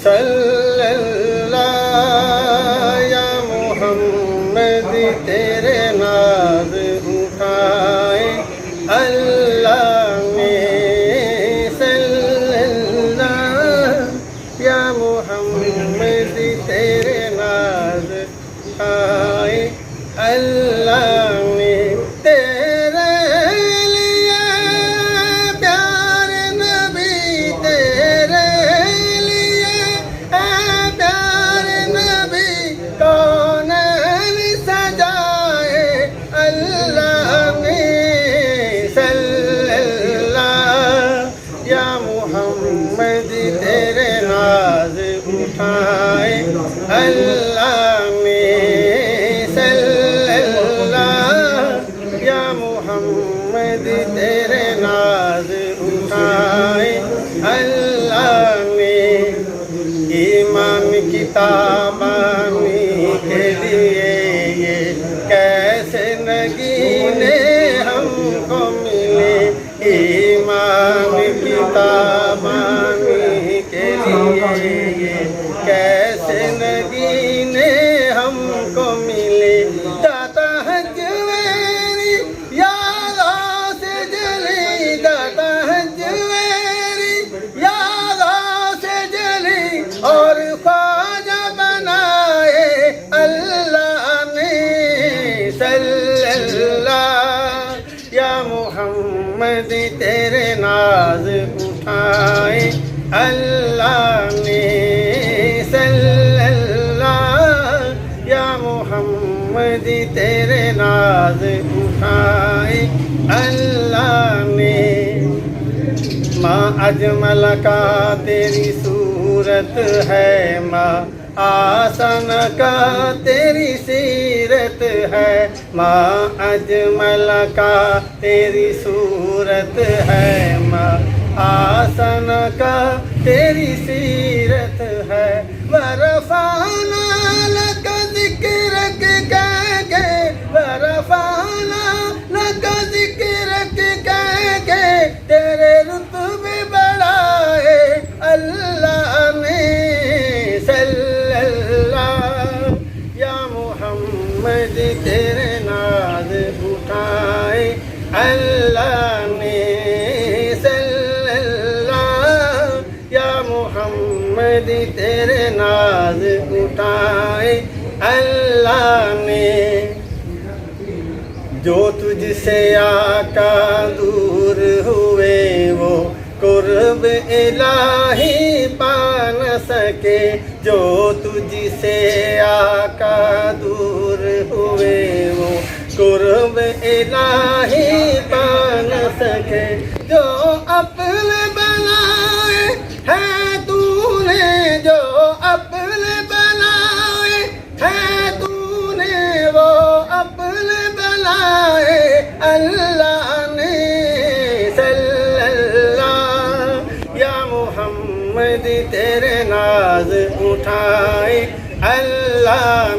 صلی اللہ یا محمد تیرے ناز اٹھائے اللہ نے، صلی اللہ یا محمد تیرے ناز اٹھائے اللہ نے، تیرے لیے پیارے نبی، تیرے لیے پیارے نبی کونین سجائے اللہ نے، صلی اللہ یا محمد تیرے ناز اٹھائے اللہ نے، صلی اللہ یا محمد تیرے ناز اٹھائے اللہ نے، ایمان کی تابانی کے لیے یہ کیسے نگینے ہم کو ملے، ایمان کی تابانی کے لیے یہ کیسے نگینے ہم کو ملے، داتا ہے جویری یادوں سے جلی، داتا ہے جویری یادوں سے جلی، اور خواجہ بنائے اللہ نے، صلی اللہ یا محمد تیرے ناز اٹھائے اللہ نے، صلی اللہ یا محمد تیرے ناز اٹھائے اللہ نے، ماں اجمل کا تیری صورت ہے، ماں آسن کا تیری سیرت ہے، ماں اجمل کا تیری صورت ہے، ماں آسن کا تیری سیرت ہے، ورفعنا لک ذکرک کہہ کے، ورفعنا لک ذکرک کہہ کے تیرے رتبے بڑھائے اللہ نے، صلی اللہ یا محمد تیرے ناز اٹھائے اللہ نے، صلی اللہ یا محمد تیرے ناز اٹھائے اللہ نے، جو تجھ سے آقا دور ہوئے وہ قرب الہی پا نہ سکے، جو تجھ سے آقا دور ہوئے وہ قرب الہی پا نہ سکے، جو اپنے بنائے ہیں تو نے، جو اپنے بنائے ہیں تو نے، وہ اپنے بنائے اللہ نے، صلی اللہ یا محمد تیرے ناز اٹھائے اللہ